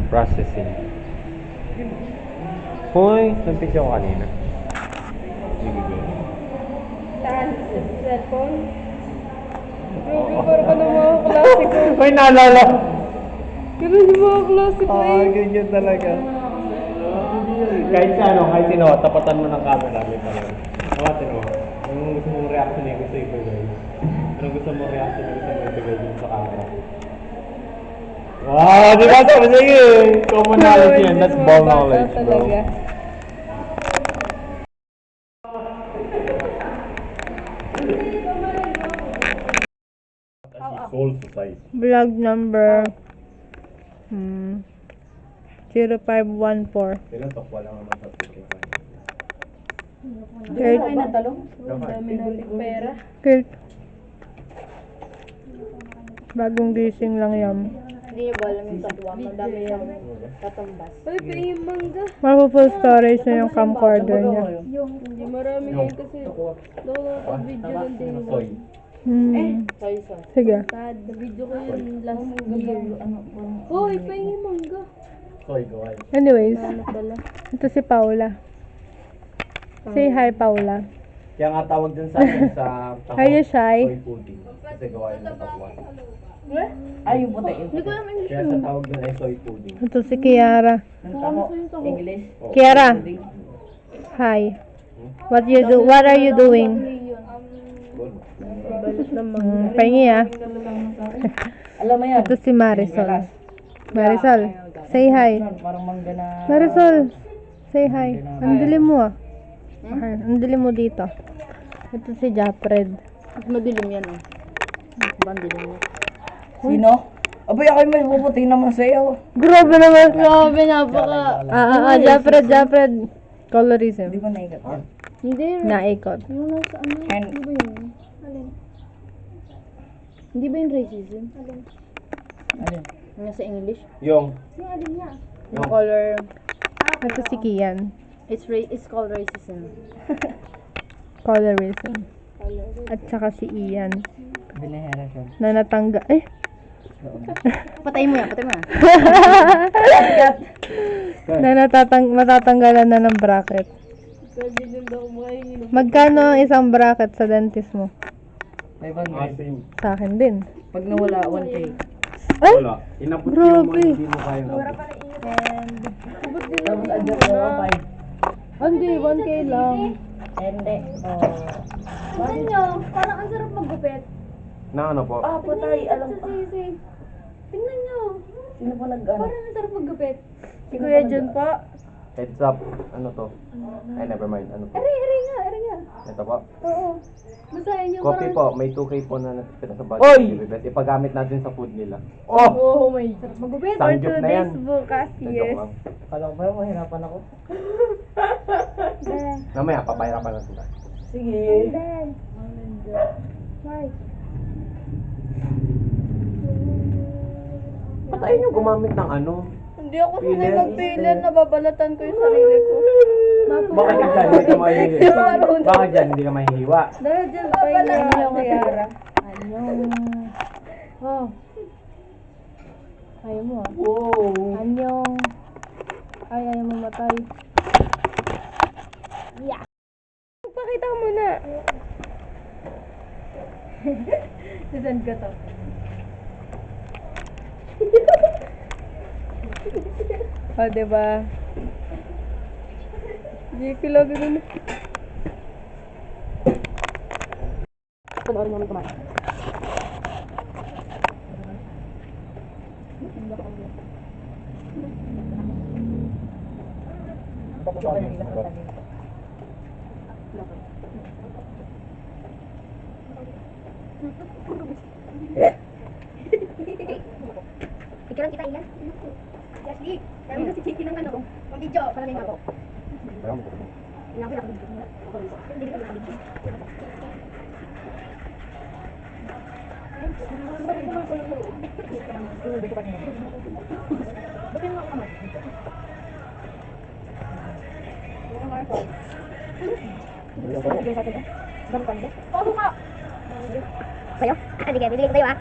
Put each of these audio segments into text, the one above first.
Processing. Hoy, nampit ako kanina. Saan? Sa cellphone? Grabe, parang ka ng mga klase ko. Hoy, naalala! Ganun yung mga klase ko eh. Ganyan talaga. Kahit sa kahit sino, tapatan mo ng camera, may talaga. Tapatin mo. Anong gusto mong reaction niya gusto ibigay? Anong gusto mong reaction niya gusto mong ibigay dun sa camera? Wow, di ba? Sige! Common knowledge yan. That's ball knowledge, bro. Talaga. Soul Society. Vlog number 0514. Pinatokwa lang naman sa ticket. Kurt. Ay, natalong. Dami nating pera. Kurt. Bagong gising lang yan. Hindi niyo ba alam yung katwang? Madami yung katumbas. Ay, pa yung mangga. Full storage na yung camcorder niya. Hindi marami ngayon kasi nakaka-video lang din. Soy. Soy sauce. Sige. Sad, video ko yun last year. Hoy, pa yung mangga. Soy, go ahead. Anyways, Ano pala? ito si Paula. Say hi, Paula. Kaya nga tawag dun sa akin sa taho, Are you shy? soy pudding. Kasi gawain ng takwan. Ay, yung puti. Yung Hindi ko alam English. Kaya sa tawag dun ay soy pudding. Ito si Kiara. English. Oh, Kiara. soy pudding. Hi. What are you doing? Good. Balat naman. Pahingi ah. Alam mo yan. Ito si Marisol. Marisol, say hi. Parang mangga na... Marisol, say hi. Ang dilim mo ah. Ang dilim mo dito. Ito si Japred. Madilim yan eh. Ba ang dilim yan? Sino? Abay, ako may puputi naman sa'yo. Grabe naman. Grabe, napaka... Japred. Colorism. Hindi ko naikat. Hindi, Naikot. yung nasa ano? And, Ano ba yun? Alin? Hindi ba yung racism? Alin? ano? Yung sa English? Yung. Yung alin niya? Yung color... Ito si Kian. It's called racism. Colorism. At saka si Ian. Binahera siya. Na natangga. Eh! Patay mo yan, patay mo yan. Matatanggalan na ng bracket. Pwede din daw kumain. Magkano ang isang bracket sa dentist mo? 500. Same. Sa akin din. Pag nawala, 1K. Ay! Wala. Inabot yung Grabe. mga hindi mo kayang abot. Tapos adjust ko, 5. Hindi, 1K lang. Hindi. Tingnan nyo, parang ang sarap maggupit. Na ano po? Ah, patay. Alam ko. Sisi. Tingnan nyo. Sino po nag-ano? Parang ang sarap maggupit. Si Kuya Jun po. Heads up. Ano to? Ay, never mind. Ano po? Eri nga. Ito po. Oo. Basahin nyo. Copy parang- po. May 2K po na natitira sa budget. Oy! Ipagamit natin sa food nila. Oh! Oh my God. Maggupit. Sangyup na yan. bukas, Joke lang. Kala ko ba mahirapan ako? Mamaya, papahirapan natin tayo. Sige. Patayin yung gumamit ng ano. Hindi ako sanay Filler. mag-filler. Nababalatan ko yung sarili ko. Bakit dyan hindi ka mahihiwa? Bakit dyan hindi ka mahihiwa? Dahil dyan pa yung Kiara. Anyong. Oh. Ayaw mo ah. Wow. Anyong. Ay, ayaw mo matay. Pakita ko muna. Saan ka to? O, diba? Hindi ko lagi nun. Panoorin naman kumain. Ikilang kita iyan. Yes, di. Kami na si Chiki ng ano. Ang video. Para may ako. Inapin ako dito. Hindi ka lang dito. Sa'yo? Bigay ko sa'yo ah.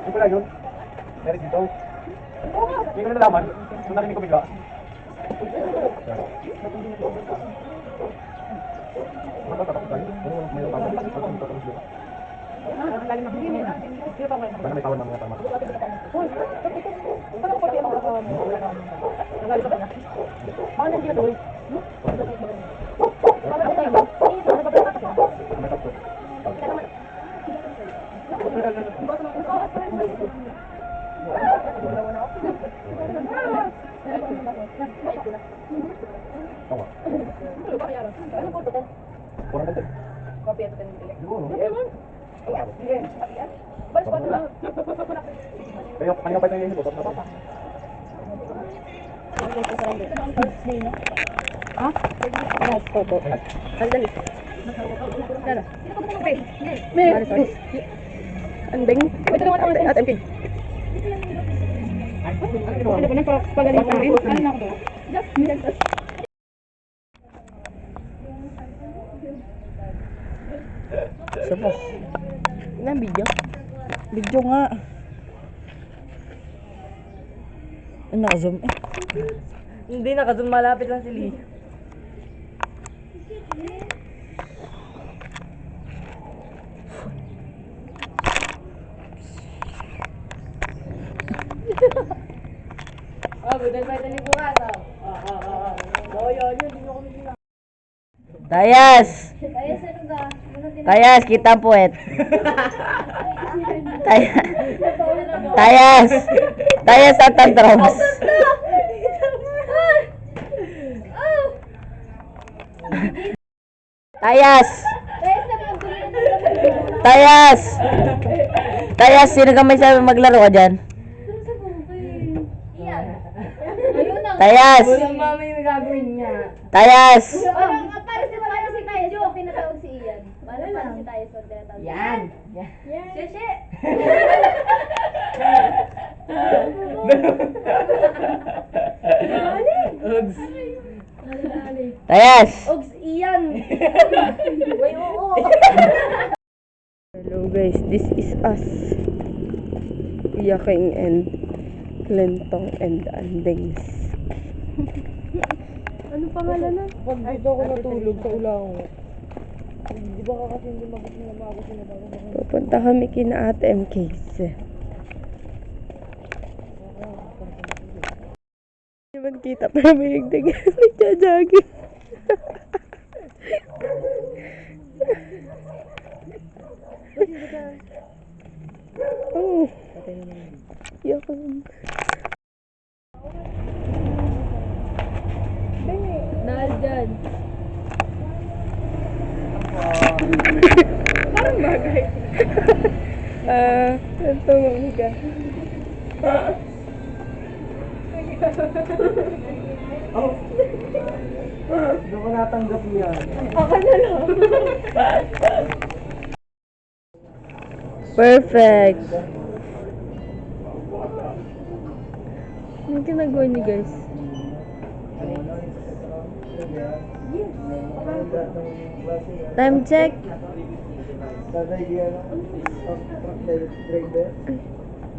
Yung pala yun. Meron dito. Hindi ko na nalaman. Kung narinig ko bigla. Baka may tawad ng mga tama. Kurang ganda. Kaya kanina pa ito yung hibo. Ha? Yes, toto. Andali. Dala. May. Anding. Ito naman ako sa MK. Ano ba na pagalitan rin? Ano na ako? Sapa. Ano ang video? Video nga. Ano naka-zoom eh? Hindi naka-zoom, malapit lang si Lee. Tayas! Tayas, kita puwet. Tayas! Tayas at tantrums. Tayas! Tayas! Tayas, sino ka may sabi maglaro ka dyan? Tayas! Walang mama yung gagawin niya. Tayas! Parang si Tayo, Jo, pinatawag si Ian. Parang si Tayo, so tinatawag. Yan. Sheshe! Ugs. Tayas! Ogs, Ian. Way, oo. Hello guys, this is us. Kuya King and Lentong and Andings. Ano pangalan na? Pag dito ako natulog sa ulang. Di ba ka kasi hindi magusin na bago Pupunta kami kina Ate MKs. Hindi naman kita pero may nagdag. Nagja-jogging. Oh. Yoko. Nahal dyan. Parang bagay. Ito mga. Doon ko natanggap yan. Perfect. Ano ginagawa niyo guys? Time check.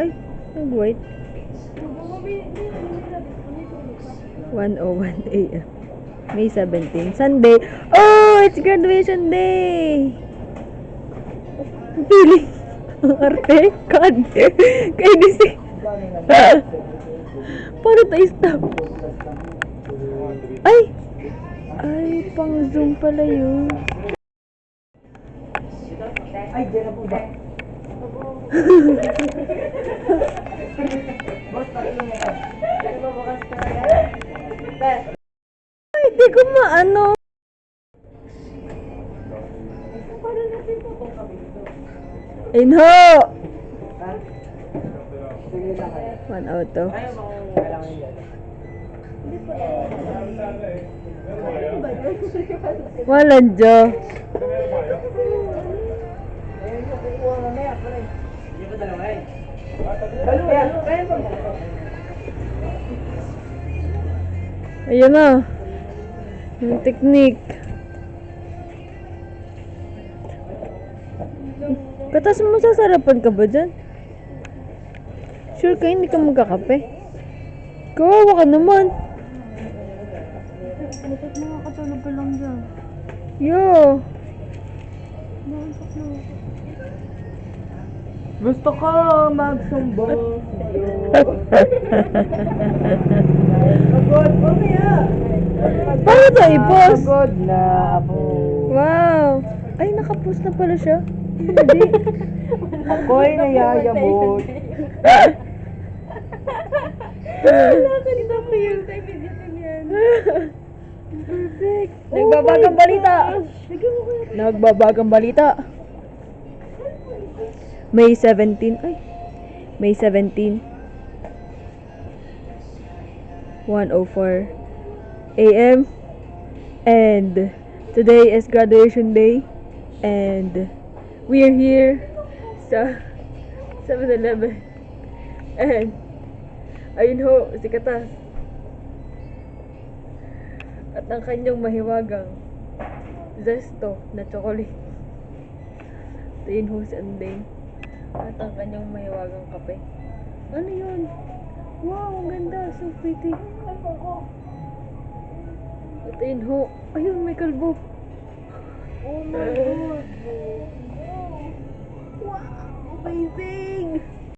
Ay, nag-wait. 1:01 a.m. May 17. Sunday. Oh, it's graduation day! Feeling. Ang arte. God. Kaya si... Paano tayo stop? Ay! Ay, pang Zoom pala yun. Ay, dyan na po ba? Boss, tatlo na ito. Ay, di ko maano. Inho! Sige lang kayo. 1 auto. Ayaw mo kung kailangan yan. Wala dyo. Ayun yung kukuha mamaya, pare. Hindi ko dalawa eh. Dalawa yan. Kaya ba? Ayun na. Yung technique. Katas mo, sasarapan ka ba dyan? Sure ka hindi ka magkakape? Kawawa ka naman. Bakit makakatulog ka lang dyan? Yo. Gusto ko magsumbong. Pagod, mamaya. Paano tayo i-post? Pagod na ako. Wow. Ay, nakapost na pala siya. Hindi. Ako'y nayayabot. Nakakita ko yung time dito niyan. Perfect. Nagbabagang balita. Nagbabagang balita. May 17. Ay. May 17. 1:04 a.m. And today is graduation day. And we are here sa 7-Eleven. And ayun ho, si Katas. At ang kanyang mahiwagang zesto na chocolate. Ayun ho si Andeng. At ang kanyang mahiwagang kape. Ano yun? Wow, ang ganda. So pretty. At ayun ho. Ayun, may kalbo. Oh my God. Wow, amazing.